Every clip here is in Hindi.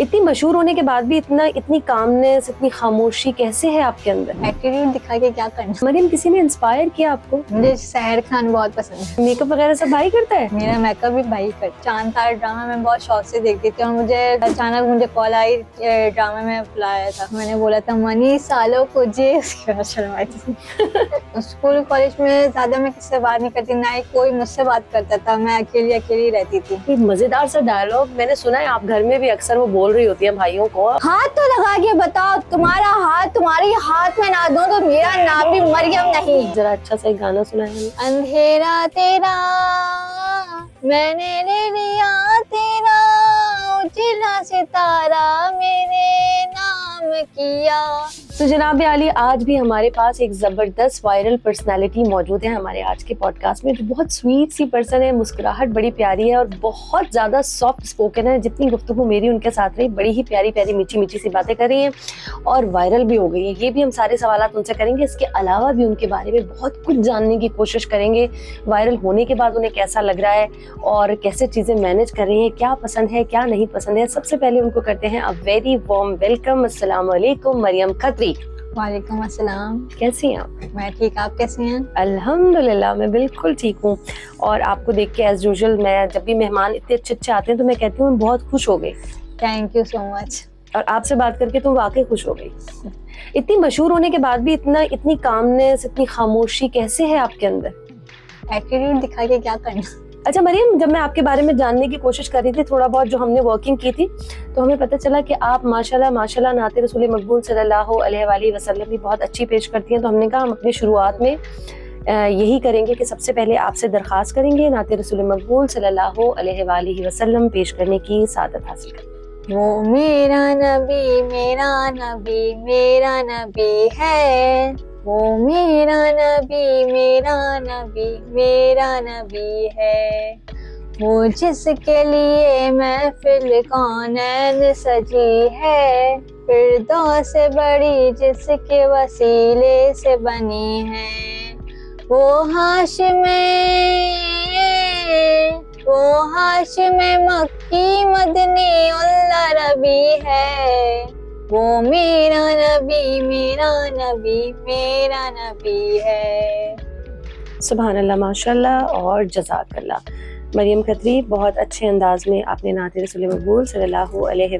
इतनी मशहूर होने के बाद भी इतनी कामनेस, इतनी खामोशी कैसे है आपके अंदर? एटीट्यूड दिखा के क्या करना। मरियम, किसी ने इंस्पायर किया आपको? मुझे सहर खान बहुत पसंद है। मेकअप वगैरह सब भाई करता है? मेरा मेकअप भी भाई करता है। चांद तारा ड्रामा में बहुत शौक से देखती थी और मुझे अचानक मुझे कॉल आई, ड्रामा में बुलाया था। मैंने बोला था मनी सालों को जे, उसके बाद शर्माई थी। स्कूल कॉलेज में ज्यादा मैं किससे बात नहीं करती, ना ही कोई मुझसे बात करता था। मैं अकेली रहती थी। एक मजेदार सा डायलॉग मैंने सुना है, आप घर में भी अक्सर वो बोल रही होती है भाइयों को। हाथ तो लगा के बताओ, तुम्हारा हाथ तुम्हारे हाथ में ना दूं तो मेरा नाम भी मरियम नहीं। जरा अच्छा सा एक गाना सुना है। अंधेरा तेरा मैंने ले लिया, तेरा उजला सितारा मेरे नाम किया। तो जनाब आली, आज भी हमारे पास एक जबरदस्त वायरल पर्सनालिटी मौजूद है हमारे आज के पॉडकास्ट में, जो बहुत स्वीट सी पर्सन है, मुस्कुराहट बड़ी प्यारी है और बहुत ज्यादा सॉफ्ट स्पोकन है। जितनी गुफ्तगू मेरी उनके साथ रही, बड़ी ही प्यारी प्यारी मीठी सी बातें कर रही हैं और वायरल भी हो गई है। ये भी हम सारे सवालात उनसे करेंगे। इसके अलावा भी उनके बारे में बहुत कुछ जानने की कोशिश करेंगे। वायरल होने के बाद उन्हें कैसा लग रहा है और कैसे चीजें मैनेज कर रही हैं, क्या पसंद है क्या नहीं पसंद है। सबसे पहले उनको करते हैं अ वेरी वार्म वेलकम। अस्सलाम वालेकुम मरियम खत्री। वालेकुम अस्सलाम। कैसी हैं आप? मैं ठीक, आप कैसी हैं? अल्हम्दुलिल्लाह, मैं बिल्कुल ठीक हूँ। और आपको देख के एज यूजुअल, मैं जब भी मेहमान इतने अच्छे आते हैं तो मैं कहती हूँ मैं बहुत खुश हो गई। Thank you so much. और आपसे बात करके तो वाकई खुश हो गई। इतनी मशहूर होने के बाद भी इतनी कामनेस, इतनी खामोशी कैसे है आपके अंदर? एटीट्यूड दिखा के क्या करना। अच्छा मरियम, जब मैं आपके बारे में जानने की कोशिश कर रही थी, थोड़ा बहुत जो हमने वर्किंग की थी, तो हमें पता चला कि आप माशाल्लाह नाते रसूल मकबूल सल्लल्लाहु अलैहि वसल्लम भी बहुत अच्छी पेश करती हैं। तो हमने कहा हम अपनी शुरुआत में यही करेंगे कि सबसे पहले आपसे दरख्वास्त करेंगे नाते रसूल मकबूल सल्लल्लाहु अलैहि वसल्लम पेश करने की सादत हासिल करें। वो मेरा नबी मेरा नबी मेरा नबी है, वो मेरा नबी मेरा नबी मेरा नबी है, वो जिसके लिए महफिल कौनैन सजी है, फिरदौस से बड़ी जिसके वसीले से बनी है, वो हाशिम मक्की मदनी उल्ला रबी है, वो मेरा नबी मेरा नबी मेरा नबी है। सुभान अल्लाह, माशाल्लाह और जज़ाकल्लाह। मरियम खत्री, बहुत अच्छे अंदाज में आपने नाते रसूल मकबूल सल्लल्लाहु अलैहि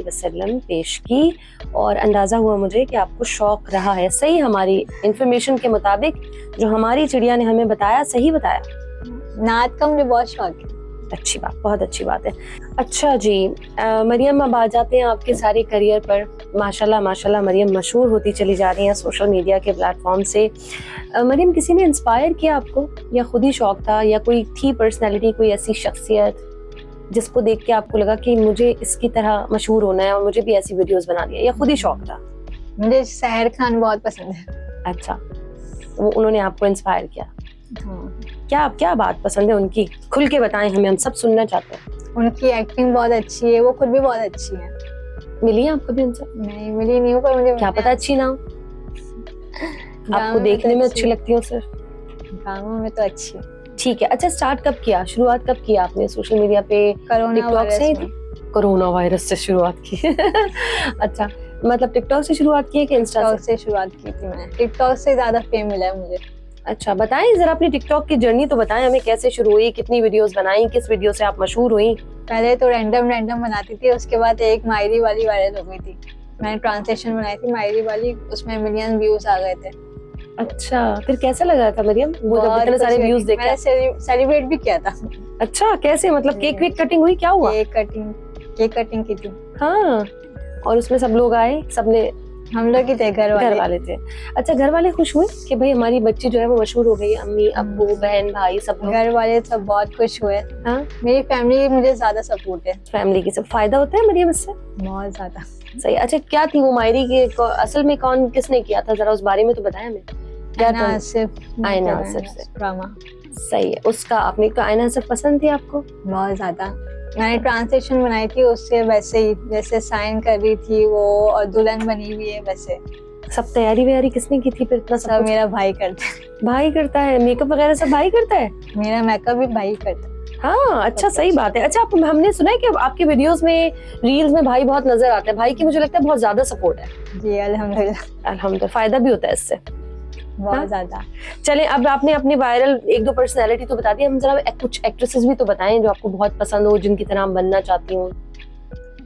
वसल्लम पेश की और अंदाज़ा हुआ मुझे कि आपको शौक़ रहा है। सही, हमारी इंफॉर्मेशन के मुताबिक जो हमारी चिड़िया ने हमें बताया, सही बताया। नात का मुझे बहुत शौक है। अच्छी बात, बहुत अच्छी बात है। अच्छा जी, मरियम, अब आ जाते हैं आपके सारे करियर पर। माशाल्लाह मरियम मशहूर होती चली जा रही हैं सोशल मीडिया के प्लेटफॉर्म से। मरियम, किसी ने इंस्पायर किया आपको या खुद ही शौक था, या कोई थी पर्सनैलिटी, कोई ऐसी शख्सियत जिसको देख के आपको लगा कि मुझे इसकी तरह मशहूर होना है और मुझे भी ऐसी वीडियोस बनानी है, या खुद ही शौक था? मुझे सहर खान बहुत पसंद है। अच्छा, वो उन्होंने आपको इंस्पायर किया? हाँ। क्या बात पसंद है उनकी? खुल के बताएं हमें, हम सब सुनना चाहते हैं। उनकी एक्टिंग बहुत अच्छी है, वो खुद भी बहुत अच्छी है। मिली है आपको भी उनसे? नहीं मिली नहीं हूँ, पर मुझे क्या पता अच्छी ना हो। आपको देखने में अच्छी लगती हो सिर्फ? गाँव में तो अच्छी है। ठीक है। अच्छा, स्टार्ट कब किया, शुरुआत कब किया आपने सोशल मीडिया पे? टिकटॉक से? कोरोना वायरस से शुरुआत की। अच्छा, मतलब टिकटॉक से शुरुआत की है कि इंस्टा से शुरुआत की थी मैंने। टिकटॉक से ज्यादा फेम मिला है मुझे। अच्छा, बताएं जरा अपनी टिकटॉक की जर्नी तो बताएं हमें, कैसे शुरू हुई, कितनी वीडियोस बनाई, किस वीडियो से आप मशहूर हुई? पहले तो रैंडम बनाती थी, उसके बाद एक मायरी वाली वायरल हो गई थी। मैंने ट्रांसलेशन बनाई थी मायरी वाली, उसमें मिलियन व्यूज आ गए थे। अच्छा, फिर कैसा लगा था मरियम वो जब इतने सारे व्यूज देखे? मैंने सेलिब्रेट भी किया था। अच्छा, कैसे, मतलब केक वेक कटिंग हुई, क्या हुआ? केक कटिंग की थी। हाँ, और उसमें सब लोग आए, सबने? हम लोग ही थे, घर वाले थे। अच्छा, घर वाले खुश हुए कि भाई हमारी बच्ची जो है वो मशहूर हो गई? अम्मी, अब्बू, बहन, भाई, सब लोग? घर वाले सब बहुत खुश हुए। हाँ, मेरी फैमिली मुझे ज्यादा सपोर्ट है। फैमिली की सब फायदा होता है मरियम इससे? बहुत ज्यादा। सही। अच्छा, क्या थी वो मायरी की असल में किसने किया था, जरा उस बारे में तो बताएं हमें। आयना आसिफ से ड्रामा। सही है। उसका आपने आयना आसिफ पसंद थी आपको? बहुत ज्यादा। मैंने ट्रांसलेशन बनाई थी उससे, वैसे ही जैसे साइन कर रही थी वो और दुल्हन बनी हुई है वैसे। सब तैयारी वैयारी किसने की थी फिर इतना सब? मेरा भाई करता है। भाई करता है? मेकअप वगैरह सब भाई करता है? मेरा मेकअप भी भाई करता है। हाँ अच्छा, सही बात है। अच्छा, हमने सुना है कि आपके वीडियोस में, रील्स में भाई बहुत नजर आते हैं। भाई की मुझे लगता है बहुत ज्यादा सपोर्ट है। जी अल्हम्दुलिल्लाह, अल्हम्दुलिल्लाह, फायदा भी होता है इससे। बहुत ज्यादा। चले, अब आपने अपनी वायरल एक दो पर्सनैलिटी तो बता दी, हम जरा कुछ एक्ट्रेसेस भी तो बताएं जो आपको बहुत पसंद हो, जिनकी तरह आप बनना चाहती हूँ।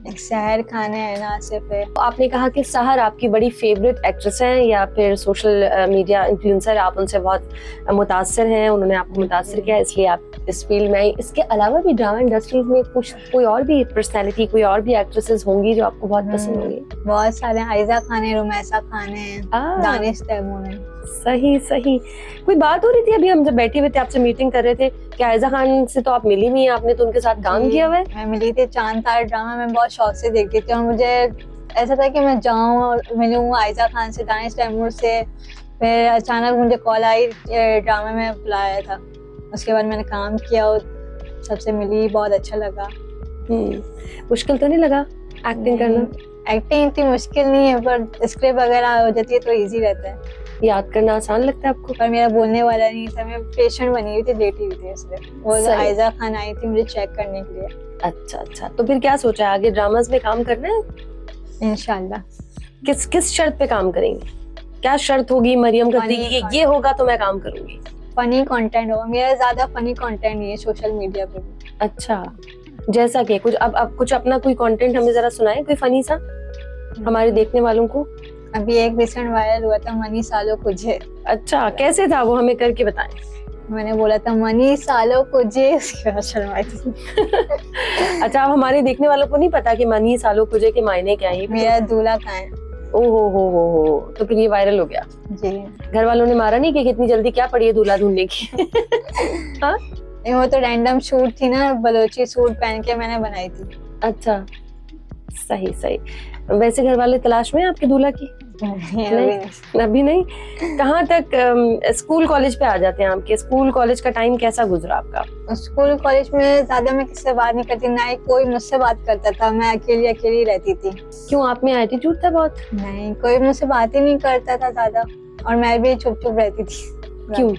एक सहर खान है ना, आसिफ है। आपने कहा कि सहर आपकी बड़ी फेवरेट एक्ट्रेस हैं, या फिर सोशल मीडिया इन्फ्लुएंसर, आप उनसे बहुत मुतासिर हैं, उन्होंने आपको मुतासिर किया इसलिए आप इस फील्ड में आई। इसके अलावा भी ड्रामा इंडस्ट्री में कुछ कोई और भी पर्सनैलिटी, कोई और भी एक्ट्रेसेस होंगी जो आपको बहुत पसंद होंगी? बहुत सारे, आयजा खान है, रुमैसा खान है, दानिश तैमूर है। सही सही। कोई बात हो रही थी अभी हम जब बैठे हुए थे, आपसे मीटिंग कर रहे थे कि आयजा खान से तो आप मिली हुई हैं, आपने तो उनके साथ काम किया हुआ है। मैं मिली थी, चांद तारा ड्रामा में बहुत शौक से देखती थी, और मुझे ऐसा था कि मैं जाऊं और मिलूं आयजा खान से, दानिश तैमूर से। फिर अचानक मुझे कॉल आई, ड्रामा में बुलाया था। उसके बाद मैंने काम किया और सबसे मिली, बहुत अच्छा लगा। मुश्किल तो नहीं लगा एक्टिंग करना? एक्टिंग इतनी मुश्किल नहीं है, पर स्क्रिप्ट वगैरह हो जाती है तो इजी रहता है। याद करना आसान लगता है आपको? पर मेरा बोलने वाला नहीं था, मैं पेशेंट बनी हुई थी, लेटी हुई थी, इसलिए वो आयजा खान आई थी मुझे चेक करने के लिए। अच्छा अच्छा, तो फिर क्या सोचा है, आगे ड्रामास में काम करना है? इंशाल्लाह। किस शर्त पे काम करेंगे? क्या शर्त होगी मरियम करती कि ये होगा तो मैं काम करूंगी? फनी कंटेंट होगा मेरा, ज्यादा फनी कंटेंट नहीं है सोशल मीडिया पे भी। अच्छा, जैसा कि कुछ अब कुछ अपना कोई कंटेंट हमें जरा सुनाए, कोई फनी सा हमारे देखने वालों को। अभी एक रिसेंट वायरल हुआ था, मनी सालों कुझे। अच्छा, कैसे था वो, हमें करके बताएं। मैंने बोला था मनी सालों कुझे, उसके बाद शर्माई थी। अच्छा, अब हमारे देखने वालों को नहीं पता कि मनी सालों कुझे के मायने क्या है। मेरा दूल्हा कहाँ है। ओहो हो, तो फिर ये वायरल हो गया जी। घर वालों ने मारा नहीं कि कितनी जल्दी क्या पड़ी है दूल्हा ढूंढने की? हाँ, वो तो रैंडम शूट थी ना, बलोची सूट पहन के मैंने बनाई थी। अच्छा, सही सही। वैसे घर वाले तलाश में हैं आपके दूल्हा की? अभी नहीं। कहाँ तक स्कूल कॉलेज पे आ जाते हैं आपके? स्कूल कॉलेज का टाइम कैसा गुजरा आपका? स्कूल कॉलेज में ज्यादा मैं किससे बात नहीं करती, ना ही कोई मुझसे बात करता था, मैं अकेली रहती थी। क्यों, आप में एटीट्यूड था बहुत? नहीं, कोई मुझसे बात ही नहीं करता था ज्यादा, और मैं भी चुप रहती थी। क्यों?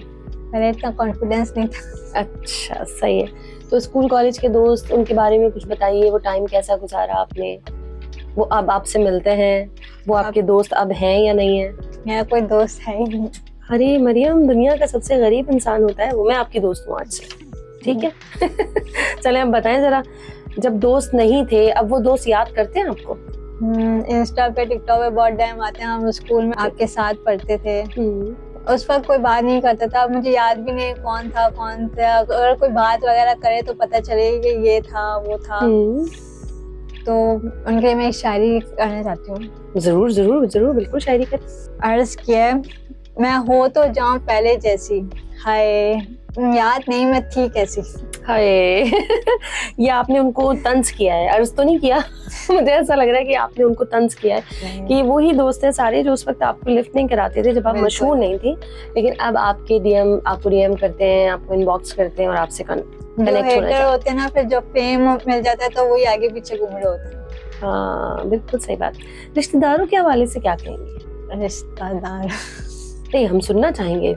मेरा इतना कॉन्फिडेंस नहीं था। अच्छा, सही है। तो स्कूल कॉलेज के दोस्त, उनके बारे में कुछ बताइए, वो टाइम कैसा गुजारा आपने? वो अब आपसे मिलते हैं, वो आपके दोस्त अब हैं या नहीं है? मेरा कोई दोस्त है ही नहीं। अरे मरियम, दुनिया का सबसे गरीब इंसान होता है वो। मैं आपकी दोस्त हूँ आज से, ठीक है? चले, अब बताएं जरा, जब दोस्त नहीं थे अब वो दोस्त याद करते हैं आपको? इंस्टा पे, टिकटॉक पे बहुत टाइम आते हैं। हम स्कूल में आपके साथ पढ़ते थे, उस वक्त कोई बात नहीं करता था। मुझे याद भी नहीं कौन था। अगर कोई बात वगैरह करे तो पता चले कि ये था वो था। तो उनके लिए मैं शायरी करना चाहती हूँ। जरूर जरूर जरूर, बिल्कुल शायरी कर। अर्ज किया, मैं हो तो जाऊं पहले जैसी, हाय याद नहीं मैं थी कैसी। हाय। ये आपने उनको तंज किया है, अर्ज तो नहीं किया। मुझे ऐसा लग रहा है कि आपने उनको तंज किया है कि वही दोस्त हैं सारे जो उस वक्त आपको लिफ्ट नहीं कराते थे जब आप मशहूर नहीं थी, लेकिन अब आपके डीएम, आपको डीएम करते हैं, आपको इनबॉक्स करते हैं और आपसे कनेक्ट होते हैं ना, फिर जब फेम मिल जाता है तो वही आगे पीछे घूम रहे होते हैं। हाँ बिल्कुल सही बात। रिश्तेदारों के हवाले से क्या कहेंगे? रिश्तेदार नहीं, हम सुनना चाहेंगे।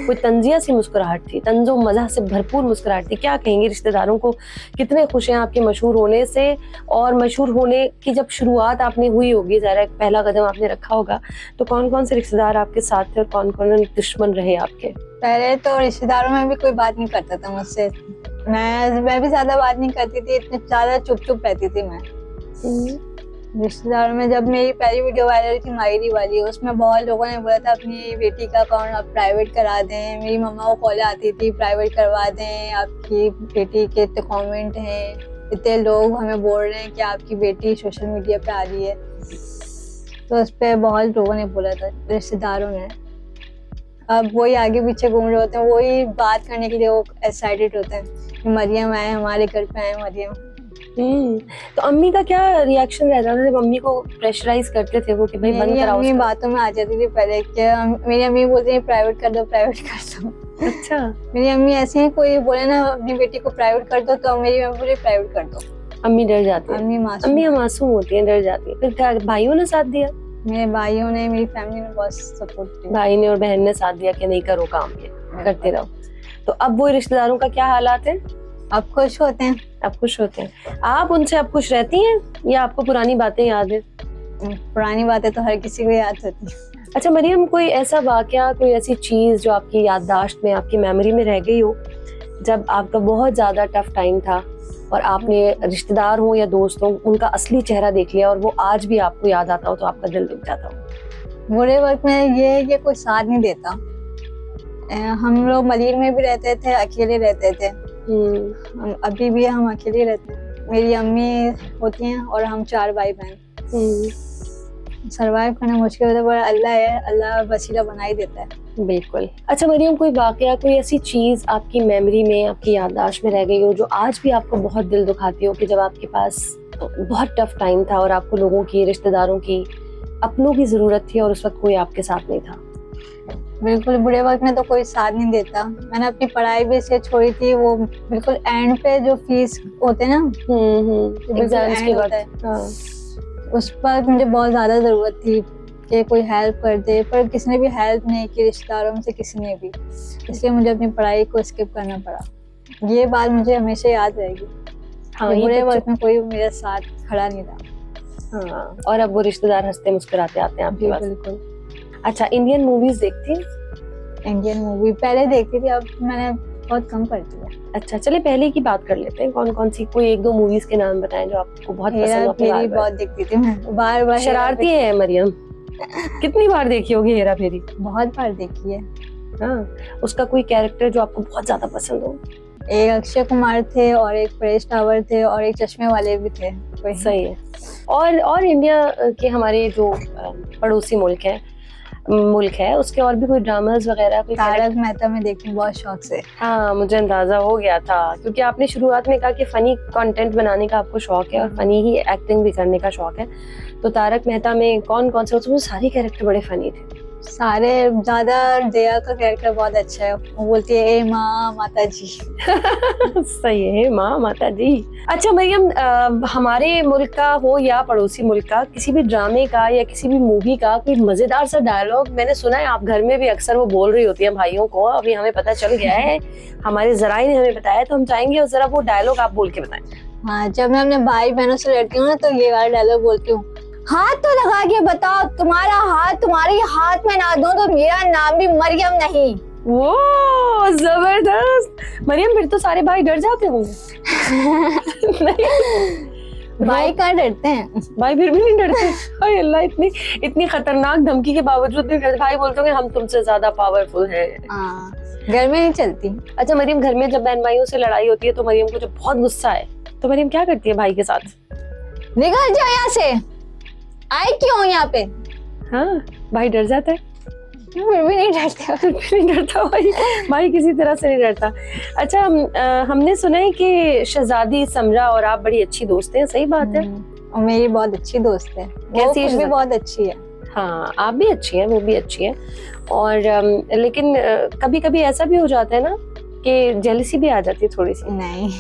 कोई तंजिया सी मुस्कुराहट थी, तंजो मज़ा से भरपूर मुस्कुराहट थी, क्या कहेंगे रिश्तेदारों को? कितने खुश हैं आपके मशहूर होने से? और मशहूर होने की जब शुरुआत आपने हुई होगी, ज़रा पहला कदम आपने रखा होगा, तो कौन कौन से रिश्तेदार आपके साथ थे और कौन कौन दुश्मन रहे आपके? पहले तो रिश्तेदारों में भी कोई बात नहीं करता था मुझसे। मैं भी ज्यादा बात नहीं करती थी, इतने ज्यादा चुप रहती थी मैं। रिश्तेदारों में जब मेरी पहली वीडियो वायरल थी मायरी वाली, उसमें बहुत लोगों ने बोला था अपनी बेटी का अकाउंट आप प्राइवेट करा दें। मेरी मम्मा को कॉल आती थी प्राइवेट करवा दें, आपकी बेटी के इतने कमेंट हैं, इतने लोग हमें बोल रहे हैं कि आपकी बेटी सोशल मीडिया पे आ रही है। तो उस पर बहुत लोगों ने बोला था रिश्तेदारों ने। अब वही आगे पीछे घूम रहे होते हैं, वही बात करने के लिए वो एक्साइटेड होते हैं कि मरियम आए, हमारे घर पे आए मरियम। तो अम्मी का क्या रिएक्शन रहता था जब अम्मी को प्रेशराइज करते थे वो कि भाई बंद कराओ? अम्मी बातों में आ जाती थी पहले कि मेरी अम्मी बोलती है प्राइवेट कर दो प्राइवेट कर दो। अच्छा, मेरी अम्मी ऐसे ही कोई बोले ना अपनी बेटी को प्राइवेट कर दो तो मेरी अम्मी बोले प्राइवेट कर दो। अम्मी डर जाती है? अम्मी मासूम होती है, डर जाती है। फिर क्या भाइयों ने साथ दिया? मेरे भाइयों ने, मेरी फैमिली ने बहुत सपोर्ट किया। भाई ने और बहन ने साथ दिया कि नहीं करो काम, ये करते रहो। तो अब वो रिश्तेदारों का क्या हालात है? अब खुश होते हैं। आप खुश होते हैं? आप उनसे अब खुश रहती हैं या आपको पुरानी बातें याद है? पुरानी बातें तो हर किसी को याद होती है। अच्छा मरियम, कोई ऐसा वाकया, कोई ऐसी चीज जो आपकी याददाश्त में, आपकी मेमोरी में रह गई हो, जब आपका बहुत ज्यादा टफ टाइम था और आपने रिश्तेदार हो या दोस्त हो, उनका असली चेहरा देख लिया और वो आज भी आपको याद आता हो तो आपका दिल दुख जाता हो? बुरे वक्त में ये है कि कोई साथ नहीं देता। हम लोग मलिर में भी रहते थे, अकेले रहते थे। अभी भी हम अकेले रहते हैं। मेरी अम्मी होती हैं और हम 4 भाई बहन। सरवाइव करना मुश्किल होता है पर अल्लाह है, अल्लाह वसीला बना ही देता है। बिल्कुल। अच्छा मरियम, कोई वाकया, कोई ऐसी चीज आपकी मेमोरी में, आपकी याददाश्त में रह गई हो जो आज भी आपको बहुत दिल दुखाती हो, कि जब आपके पास बहुत टफ टाइम था और आपको लोगों की, रिश्तेदारों की, अपनों की जरूरत थी और उस वक्त कोई आपके साथ नहीं था? बिल्कुल, बुरे वक्त में तो कोई साथ नहीं देता। मैंने अपनी पढ़ाई भी इसलिए छोड़ी थी, वो बिल्कुल एंड पे जो फीस होते हैं ना, एग्जाम्स के वक्त, हाँ, उस पर मुझे बहुत ज्यादा जरूरत थी कि कोई हेल्प कर दे, पर किसी ने भी हेल्प नहीं की, रिश्तेदारों में से किसी ने भी। इसलिए मुझे अपनी पढ़ाई को स्किप करना पड़ा। ये बात मुझे हमेशा याद रहेगी। हाँ, बुरे वक्त में कोई मेरे साथ खड़ा नहीं था। हाँ, और अब वो रिश्तेदार हंसते मुस्कुराते आते हैं आपके पास। बिल्कुल। अच्छा, इंडियन मूवीज देखती हैं? इंडियन मूवी पहले देखती थी, अब मैंने बहुत कम कर दिया। अच्छा, चलिए पहले की बात कर लेते हैं। कौन कौन सी, कोई 1-2 मूवीज के नाम बताएं जो आपको बहुत पसंद हो? फेरी बहुत देखती थी मैं, बार बार। शरारती है मरियम, कितनी बार देखी होगी हेरा फेरी? बहुत बार देखी है। हाँ, उसका कोई कैरेक्टर जो आपको बहुत ज्यादा पसंद हो? एक अक्षय कुमार थे और एक परेश रावल थे और एक चश्मे वाले भी थे। सही है। और इंडिया के हमारे जो पड़ोसी मुल्क है उसके और भी कोई ड्रामास वगैरह? कोई तारक मेहता में देखी बहुत शौक से। हाँ, मुझे अंदाजा हो गया था, क्योंकि आपने शुरुआत में कहा कि फनी कंटेंट बनाने का आपको शौक है और फनी ही एक्टिंग भी करने का शौक है। तो तारक मेहता में कौन कौन से? उसमें सारे कैरेक्टर बड़े फनी थे। सारे, ज्यादा दया का कैरेक्टर बहुत अच्छा है। वो बोलती है ए माँ माता जी। सही है, माँ माता जी। अच्छा मरियम, हमारे मुल्क का हो या पड़ोसी मुल्क का, किसी भी ड्रामे का या किसी भी मूवी का कोई मजेदार सा डायलॉग, मैंने सुना है आप घर में भी अक्सर वो बोल रही होती है भाइयों को, अभी हमें पता चल गया है, हमारे जराए ने हमें बताया, तो हम चाहेंगे जरा वो डायलॉग आप बोल के बताएं। हाँ, जब मैं अपने भाई बहनों से लड़ती हूँ ना तो ये वाला डायलॉग बोलती हूँ, हाथ तो लगा के बताओ, तुम्हारा हाथ तुम्हारे हाथ में ना दूं तो मेरा नाम भी मरियम नहीं। वो जबरदस्त। मरियम, फिर तो सारे भाई डर जाते होंगे। भाई कहाँ डरते हैं? भाई फिर भी नहीं डरते? हाय अल्लाह, इतनी खतरनाक धमकी के बावजूद भी भाई बोलते होंगे हम तुमसे ज्यादा पावरफुल हैं। घर में नहीं चलती। अच्छा मरियम, घर में जब बहन भाइयों से लड़ाई होती है तो मरियम को जब बहुत गुस्सा है तो मरियम क्या करती है भाई के साथ? निकल जाओ यहाँ से, आई क्यों यहाँ पे? हाँ, भाई डर जाता है? फिर भी नहीं डरता। फिर भी नहीं डरता भाई किसी तरह से नहीं डरता। अच्छा, हमने सुना है कि शहजादी समरा और आप बड़ी अच्छी दोस्त हैं, सही बात है? और मेरी बहुत अच्छी दोस्त है। कैसी है? भी बहुत अच्छी है। हाँ, आप भी अच्छी हैं, वो भी अच्छी है। और लेकिन कभी कभी ऐसा भी हो जाता है ना कि जेलसी भी आ जाती है थोड़ी सी? नहीं।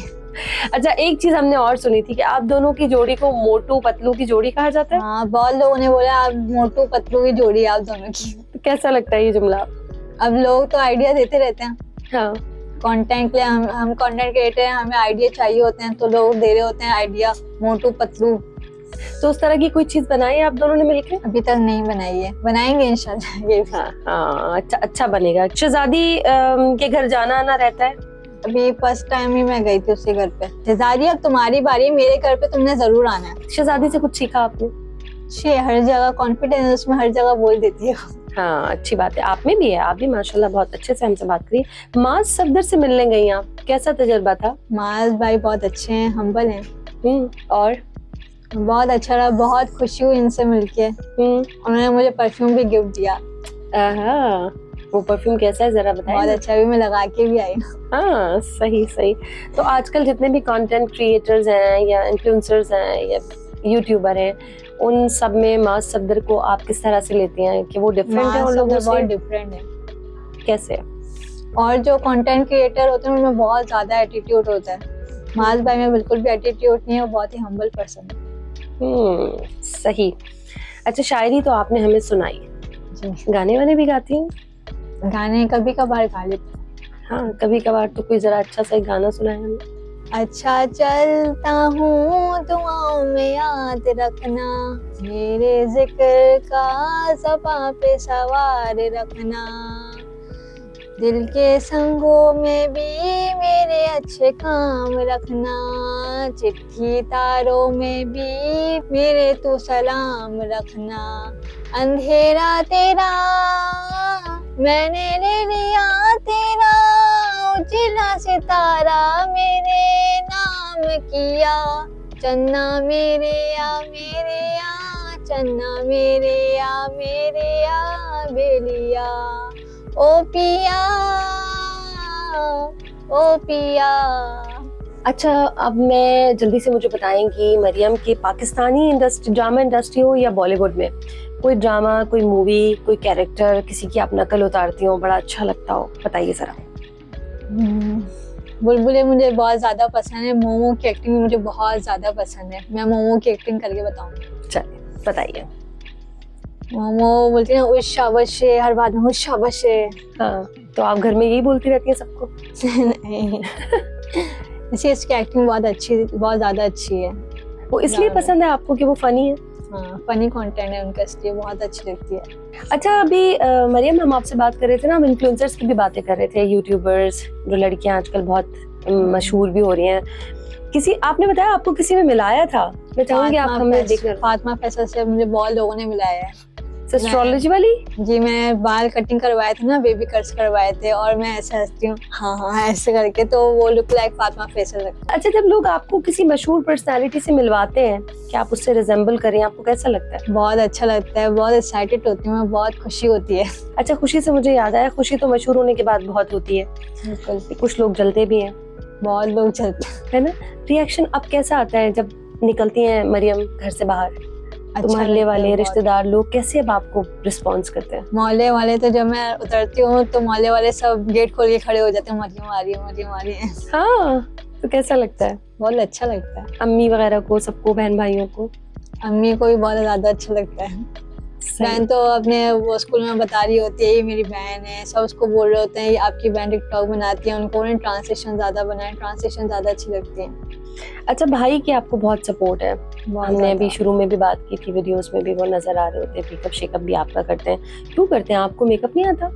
अच्छा, एक चीज हमने और सुनी थी कि आप दोनों की जोड़ी को मोटू पतलू की जोड़ी कहा जाता है। हाँ, बहुत लोगों ने बोला आप मोटू पतलू की जोड़ी आप दोनों की। तो कैसा लगता है ये जुमला? अब लोग तो आइडिया देते रहते हैं। हाँ, कंटेंट के लिए हम कंटेंट क्रिएटर हैं, हमें आइडिया चाहिए होते हैं तो लोग दे रहे होते हैं आइडिया, मोटू पतलू। तो उस तरह की कोई चीज बनाई आप दोनों ने मिलकर? अभी तक नहीं बनाई है, बनाएंगे इंशाल्लाह। ये हाँ, अच्छा बनेगा। शहजादी के घर जाना आना रहता है? अभी फर्स्ट टाइम ही मैं गई थी उसके घर पे। शहजादी अब तुम्हारी बारी, मेरे घर पे तुमने जरूर आना है। शहजादी से कुछ सीखा आपने? हर जगह कॉन्फिडेंस उसमें हर जगह बोल देती है। हाँ, अच्छी बात है, आप में भी है, आप भी माशाल्लाह बहुत अच्छे से हमसे बात करी। माज सफदर से मिलने गई आप, कैसा तजुर्बा था? माज भाई बहुत अच्छे हैं, हम्बल हैं। और बहुत अच्छा रहा, बहुत खुशी हुई इनसे मिलके। उन्होंने मुझे परफ्यूम भी गिफ्ट दिया। वो परफ्यूम कैसा है जरा बताएं? बहुत अच्छा, भी मैं लगा के भी आई। हाँ, सही। तो आजकल जितने भी कंटेंट क्रिएटर्स हैं या इन्फ्लुएंसर्स हैं या यूट्यूबर हैं, उन सब में माज सफदर को आप किस तरह से लेती हैं कि वो डिफरेंट है उन लोगों से? बहुत डिफरेंट है। कैसे? और जो कंटेंट क्रिएटर होते हैं उनमें बहुत ज्यादा एटीट्यूड होता है। माज भाई में बिल्कुल भी एटीट्यूड नहीं है, वो बहुत ही हम्बल पर्सन है। सही। अच्छा, शायरी तो आपने हमें सुनाई, गाने वाने भी गाती हैं? गाने कभी कभार गा लेती। हाँ, कभी कभार तो कोई जरा अच्छा सा गाना सुनाए हमें। अच्छा चलता हूँ दुआओं में याद रखना, मेरे जिक्र का ज़बां पे सवार रखना, दिल के संगों में भी मेरे अच्छे काम रखना, चिट्ठी तारों में भी मेरे तू सलाम रखना, अंधेरा तेरा मैंने ले लिया तेरा, उजला सितारा मेरे नाम किया, चन्ना मेरे या चन्ना मेरे या बेलिया, ओ पिया ओ पिया। अच्छा, अब मैं जल्दी से मुझे बताएंगी मरियम कि पाकिस्तानी इंडस्ट्री, ड्रामा इंडस्ट्री हो या बॉलीवुड में, कोई ड्रामा, कोई मूवी, कोई कैरेक्टर किसी की आप नकल उतारती हो, बड़ा अच्छा लगता हो, बताइए जरा। बुलबुलें मुझे बहुत ज़्यादा पसंद है, मोमो की एक्टिंग भी मुझे बहुत ज़्यादा पसंद है, मैं मोमो की एक्टिंग करके बताऊंगी। चलिए बताइए। मोमो बोलती है उस शाबाशे, हर बात में उस शाबाशे। हाँ, तो आप घर में यही बोलती रहती हैं सबको? नहीं, इसलिए इसकी एक्टिंग बहुत ज़्यादा अच्छी है। वो इसलिए पसंद है आपको कि वो फनी है? हाँ, फनी कंटेंट है उनका, इसलिए बहुत अच्छी लगती है। अच्छा, अभी मरियम हम आपसे बात कर रहे थे ना, हम इन्फ्लुएंसर्स की भी बातें कर रहे थे, यूट्यूबर्स, जो लड़कियां आजकल बहुत मशहूर भी हो रही हैं। किसी आपने बताया आपको किसी में मिलाया था, मैं चाहूंगी आप हमें देखना। फातिमा फैसल से मुझे बहुत लोगों ने मिलाया है। एस्ट्रोलॉजी वाली? जी, मैं बाल कटिंग करवाए थे ना, बेबी कट्स करवाए थे, और मैं ऐसे हंसती हूँ हाँ ऐसे करके, तो वो लुक लाइक फातिमा फैसल लगता है। अच्छा, जब लोग आपको किसी मशहूर पर्सनालिटी से मिलवाते हैं कि आप उससे रिजेंबल करें, आपको कैसा लगता है? बहुत अच्छा लगता है, बहुत एक्साइटेड होती हूँ मैं, बहुत खुशी होती है। अच्छा, खुशी से मुझे याद आया, खुशी तो मशहूर होने के बाद बहुत होती है, बिल्कुल, कुछ लोग जलते भी हैं, बहुत लोग चलते है ना? रिएक्शन अब कैसा आता है जब निकलती हैं मरियम घर से बाहर? तो मोहल्ले वाले, रिश्तेदार लोग कैसे अब आपको रिस्पॉन्स करते हैं? मोहल्ले वाले तो जब मैं उतरती हूँ तो मोहल्ले वाले सब गेट खोल के खड़े हो जाते हैं, मरियम आ रही है, मरियम आ रही है। हाँ, तो कैसा लगता है? बहुत अच्छा लगता है। अम्मी वगैरह को, सबको, बहन भाइयों को? अम्मी को भी बहुत ज्यादा अच्छा लगता है। बहन तो अपने वो स्कूल में बता रही होती है ये मेरी बहन है, सब उसको बोल रहे होते हैं ये आपकी बहन टिकटॉक बनाती है, उनको उन्हें ट्रांसलेशन ज्यादा बनाए, ट्रांसलेशन ज्यादा अच्छी लगती है। अच्छा, भाई की आपको बहुत सपोर्ट है, हमने अभी शुरू में भी बात की थी, वीडियोस में भी वो नजर आ रहे होते हैं, मेकअप शेकअप भी आपका करते हैं। क्यों करते हैं? आपको मेकअप नहीं आता?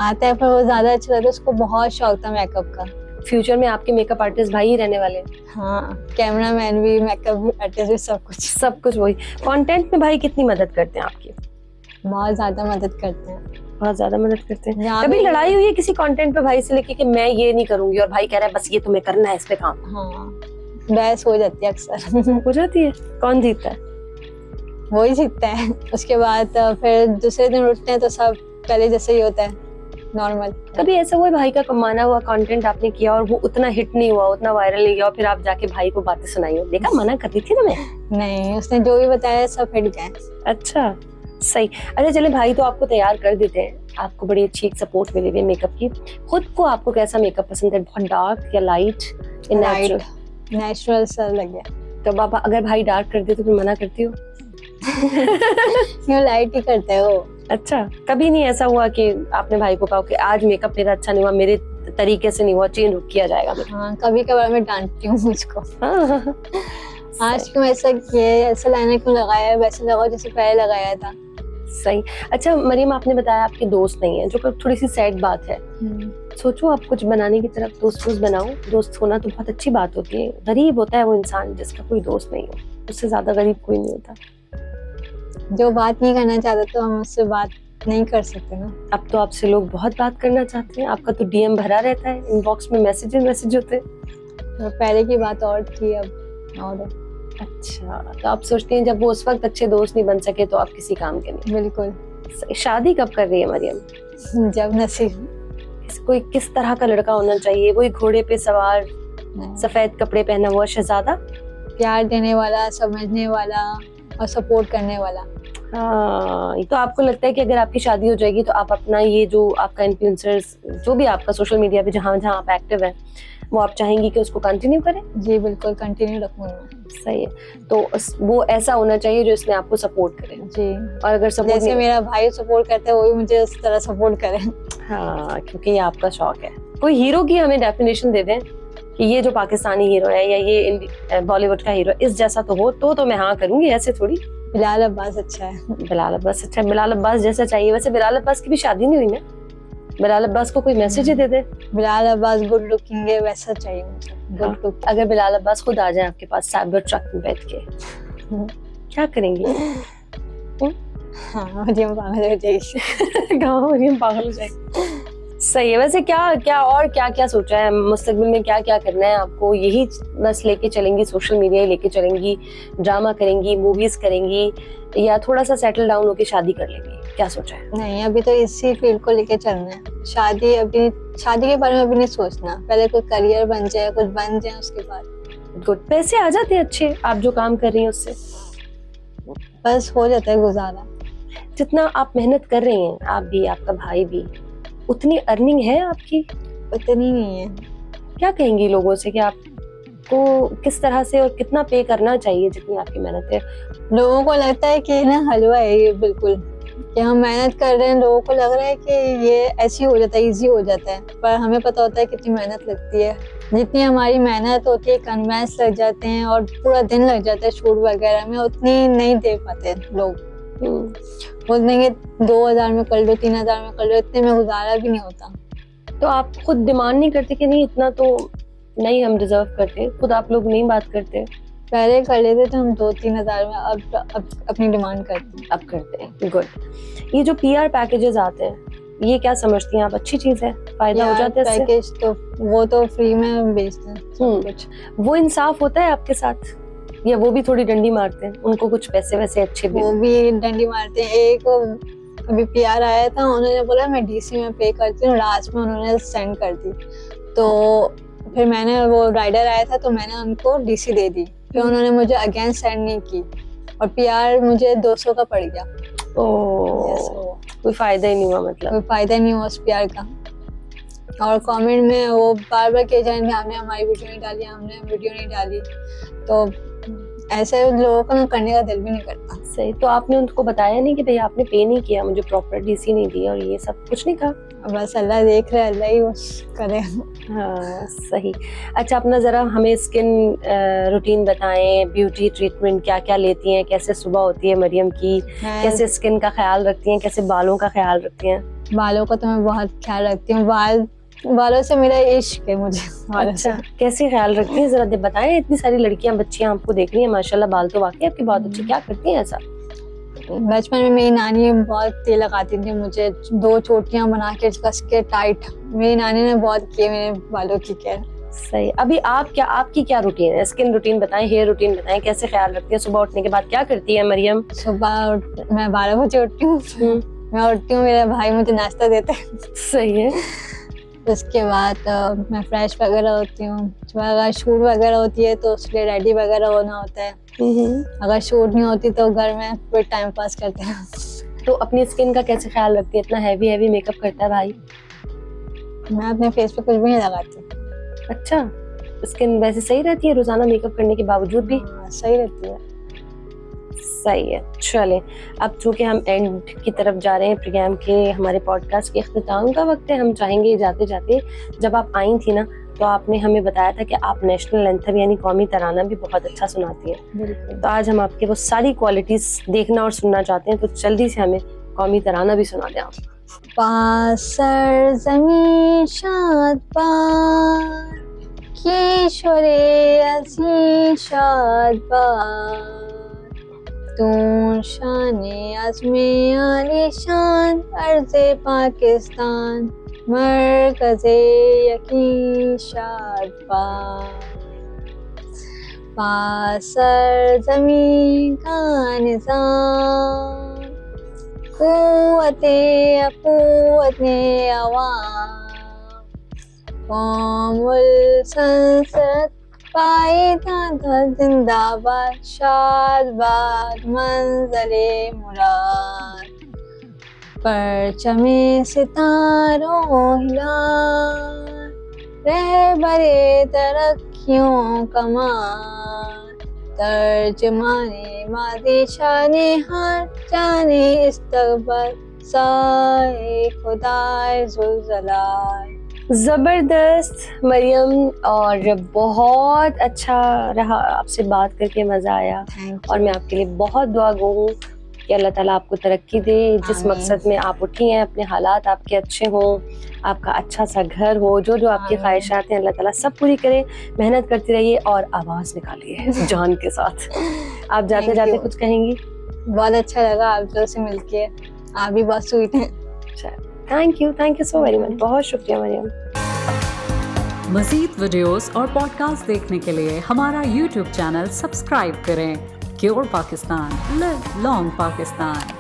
आता है, पर वो ज्यादा अच्छा लगता है, उसको बहुत शौक था मेकअप का। फ्यूचर में आपके मेकअप आर्टिस्ट भाई ही रहने वाले हैं? हाँ, कैमरा मैन भी, मेकअप आर्टिस्ट भी, सब कुछ वही। कंटेंट में भाई कितनी मदद करते हैं आपकी? बहुत ज्यादा मदद करते हैं, बहुत ज्यादा मदद करते हैं। कभी लड़ाई हुई है किसी कंटेंट पे भाई से लेके कि मैं ये नहीं करूंगी और भाई कह रहा है बस ये तुम्हें करना है, इस पे काम? हाँ, बहस हो जाती है अक्सर। हो जाती है? कौन जीतता है? वो ही जीतता है। उसके बाद फिर दूसरे दिन उठते हैं तो सब पहले जैसे ही होता है, नॉर्मल। कभी ऐसा हुआ भाई का कमाना हुआ कंटेंट आपने किया और वो उतना हिट नहीं हुआ, उतना वायरल नहीं गया, और फिर आप जाके भाई को बातें सुनाई हो, देखा मना करती थी ना मैं? नहीं, उसने जो भी बताया सब हिट गए। अच्छा, सही। अच्छा चले, भाई तो आपको तैयार कर देते हैं, आपको बड़ी अच्छी एक सपोर्ट मिली हुई है मेकअप की। खुद को आपको कैसा मेकअप पसंद है, बहुत डार्क या लाइट या नेचुरल? नेचुरल सा लगे। तो आप अगर भाई डार्क कर दे तो फिर मना करती हो? क्यों, लाइट ही करते हो। अच्छा, कभी नहीं ऐसा हुआ कि आपने भाई को कहा कि आज मेकअप मेरा अच्छा नहीं हुआ, मेरे तरीके से नहीं हुआ, चेंज किया जाएगा? हाँ, कभी कभार मैं डांटती हूँ उसको। हाँ, आज क्यों ऐसा किया, ऐसा लाइनर क्यों लगाया है, वैसे लगाओ जैसे पहले लगाया था। सही। अच्छा मरियम, आपने बताया आपके दोस्त नहीं है, जो थोड़ी सी सैड बात है। सोचो आप कुछ बनाने की तरफ दोस्त बनाओ। दोस्त होना तो बहुत अच्छी बात होती है। गरीब होता है वो इंसान जिसका कोई दोस्त नहीं हो, उससे ज्यादा गरीब कोई नहीं होता। जो बात नहीं करना चाहता तो हम उससे बात नहीं कर सकते ना। अब तो आपसे लोग बहुत बात करना चाहते हैं, आपका तो डीएम भरा रहता है, इनबॉक्स में मैसेज होते हैं। तो पहले की बात और थी, अब और। अच्छा, तो आप सोचते हैं जब वो उस वक्त अच्छे दोस्त नहीं बन सके तो आप किसी काम के नहीं? बिल्कुल। शादी कब कर रही है मरियम? जब नसीब। कोई किस तरह का लड़का होना चाहिए? वही घोड़े पे सवार, सफेद कपड़े पहना हुआ शहजादा, प्यार देने वाला, समझने वाला और सपोर्ट करने वाला। हाँ, तो आपको लगता है कि अगर आपकी शादी हो जाएगी तो आप अपना ये जो आपका इन्फ्लुएंसर्स, जो भी आपका सोशल मीडिया पे जहाँ जहाँ आप एक्टिव हैं, वो आप चाहेंगी कि उसको कंटिन्यू करें? जी बिल्कुल, कंटिन्यू रखूंगी। सही है। तो वो ऐसा होना चाहिए जो इसमें आपको सपोर्ट करे। जी, और अगर सपोर्ट जैसे मेरा भाई सपोर्ट करता है वो भी मुझे उस तरह सपोर्ट करे। हाँ, क्योंकि ये आपका शौक है। कोई हीरो की हमें डेफिनेशन दे दें कि ये जो पाकिस्तानी हीरो है या ये बॉलीवुड का हीरो इस जैसा तो हो तो मैं हाँ करूंगी, ऐसे थोड़ी। बिलाल अब्बास अच्छा है। बिलाल अब्बास अच्छा है, बिलाल अब्बास जैसा चाहिए। वैसे बिलाल अब्बास की भी शादी नहीं हुई ना, बिलाल अब्बास को कोई मैसेज ही दे दे। बिलाल अब्बास गुड लुकिंग है, वैसा चाहिए मुझे, हाँ। Good looking. अगर बिलाल अब्बास खुद आ जाए आपके पास साइबर ट्रक में बैठ के, क्या करेंगी? हाँ, मरियम पागल हो जाएगी। गाँव मरियम पागल हो जाएगी। सही है। वैसे क्या सोचा है मुस्तकबिल में, क्या क्या करना है आपको? यही बस लेके चलेंगी, सोशल मीडिया ही लेके चलेंगी, ड्रामा करेंगी, मूवीज करेंगी, या थोड़ा सा सेटल डाउन होके शादी कर लेंगी? क्या सोचा है? नहीं, अभी तो इसी फील्ड को लेके चलना है। शादी के बारे में अभी नहीं सोचना, पहले कोई करियर बन जाए, कुछ बन जाए, उसके बाद। गुड, पैसे आ जाते हैं अच्छे, आप जो काम कर रही हैं उससे बस हो जाता है गुजारा। जितना आप मेहनत कर रही हैं, आप भी, आपका भाई भी, उतनी अर्निंग है आपकी? उतनी नहीं है। क्या कहेंगी लोगों से कि आपको किस तरह से और कितना पे करना चाहिए जितनी आपकी मेहनत है? लोगों को लगता है कि ना हलवा है ये, बिल्कुल कि हम मेहनत कर रहे हैं, लोगों को लग रहा है कि ये ऐसे ही हो जाता है, इजी हो जाता है, पर हमें पता होता है कितनी मेहनत लगती है। जितनी हमारी मेहनत होती है, कन्वेंस लग जाते हैं और पूरा दिन लग जाता है शूट वगैरह में, उतनी नहीं दे पाते लोग। बोलते हैं कि 2000 में कर लो, 3000 में कर लो, इतने में गुजारा भी नहीं होता। तो आप खुद डिमांड नहीं करते कि नहीं इतना तो नहीं हम डिजर्व करते? खुद आप लोग नहीं बात करते? पहले कर लेते थे हम 2-3 हजार में, अब अपनी डिमांड करते हैं। अब करते हैं। गुड। ये जो पीआर पैकेजेस आते हैं, ये क्या समझती हैं आप? अच्छी चीज है, फायदा हो जाता है इससे? पैकेज तो वो तो फ्री में बेचते हैं सब कुछ। वो इंसाफ होता है आपके साथ, या वो भी थोड़ी डंडी मारते हैं? उनको कुछ पैसे वैसे अच्छे भी? वो भी डंडी मारते हैं। एक अभी पीआर आया था, उन्होंने बोला मैं डीसी में पे करती हूँ, लास्ट में उन्होंने सेंड कर दी। तो फिर मैंने, वो राइडर आया था तो मैंने उनको डीसी दे दी, फिर उन्होंने मुझे अगेन सेंड नहीं की और पीआर मुझे 200 का पड़ गया। कोई फायदा ही नहीं हुआ? मतलब कोई फायदा नहीं हुआ उस पीआर का। और कमेंट में वो बार बार कह जाएंगे हमने हमारी वीडियो नहीं डाली, हमने वीडियो नहीं डाली, तो ऐसे लोगों को करने का दिल भी नहीं करता। सही। तो आपने उनको बताया नहीं कि भैया आपने पे नहीं किया, मुझे प्रॉपर डीसी नहीं दी, और ये सब कुछ नहीं कहा? बस अल्लाह देख रहा है, अल्लाह ही करे। हाँ, सही। अच्छा, अपना जरा हमें स्किन रूटीन बताएं, ब्यूटी ट्रीटमेंट क्या क्या लेती हैं, कैसे सुबह होती है मरियम की, कैसे स्किन का ख्याल रखती हैं, कैसे बालों का ख्याल रखती हैं? बालों का तो मैं बहुत ख्याल रखती हूँ, बालों से मेरा इश्क है मुझे। अच्छा, कैसे ख्याल रखती हैं, जरा बताएं। इतनी सारी लड़कियां, बच्चियां आपको देख रही हैं, माशाल्लाह बाल तो वाकई आपके बहुत अच्छे। क्या करती हैं ऐसा? बचपन में मेरी नानी बहुत तेल लगाती थी मुझे, 2 चोटियां बना के कस के टाइट। मेरी नानी ने बहुत किए मेरे बालों की केयर। सही। अभी आपकी क्या रूटीन है? स्किन रूटीन बताएं, हेयर रूटीन बताएं, कैसे ख्याल रखती हैं? सुबह उठने के बाद क्या करती है मरियम? सुबह मैं 12 बजे उठती हूँ। मैं उठती हूँ, मेरे भाई मुझे नाश्ता देते हैं। सही है। उसके बाद मैं फ्रेश वगैरह होती हूँ। अगर शूट वगैरह होती है तो उसके लिए रेडी वगैरह होना होता है। अगर शूट नहीं होती तो घर में कोई टाइम पास करते हैं। तो अपनी स्किन का कैसे ख्याल रखती है? इतना हैवी मेकअप करता है भाई। मैं अपने फेस पे कुछ भी नहीं लगाती। अच्छा, स्किन वैसे सही रहती है रोजाना मेकअप करने के बावजूद भी? सही रहती है। सही है। चले, अब चूंकि हम एंड की तरफ जा रहे हैं प्रोग्राम के, हमारे पॉडकास्ट के इख्तिताम का वक्त है, हम चाहेंगे जाते जाते, जब आप आई थी ना तो आपने हमें बताया था कि आप नेशनल एंथम यानी कौमी तराना भी बहुत अच्छा सुनाती हैं। तो आज हम आपके वो सारी क्वालिटीज देखना और सुनना चाहते हैं, तो जल्दी से हमें कौमी तराना भी सुना दें आप। पासर ज़मीं शाद पार किशोरे अज़ीं शाद पार, तू शाने आज़मे आलिशान अर्ज़े पाकिस्तान मरकज़े यकीन शाद पार। पासर ज़मीं का निज़ाम कुव्वते अक़ुव्वते अवाम, कौमुल संसद पायदाद जिंदाबाद शादबाद मंज़ले मुराद, परचमे सितारों हिला रहबरे तरक्कियों कमान, तर्जमाने माज़ी शाने हाल जाने इस्तक़बाल साए खुदाए ज़ुलज़लाल। ज़बरदस्त मरियम, और बहुत अच्छा रहा आपसे बात करके, मज़ा आया। थैंक और मैं आपके लिए बहुत दुआ गो हूँ कि अल्लाह ताला आपको तरक्की दे, जिस आमीन। मकसद में आप उठी हैं, अपने हालात आपके अच्छे हों, आपका अच्छा सा घर हो, जो जो आपकी आमीन। ख्वाहिशात हैं अल्लाह ताला सब पूरी करे। मेहनत करती रहिए और आवाज़ निकालिए जान के साथ। आप जाते Thank जाते you। कुछ कहेंगी? बहुत अच्छा लगा आप लोगों से मिलके, आप भी बहुत स्वीट हैं। Thank you so very much, बहुत शुक्रिया मरियम। मज़ीद वीडियोस और पॉडकास्ट देखने के लिए हमारा YouTube चैनल सब्सक्राइब करें। Cure Pakistan, live long Pakistan.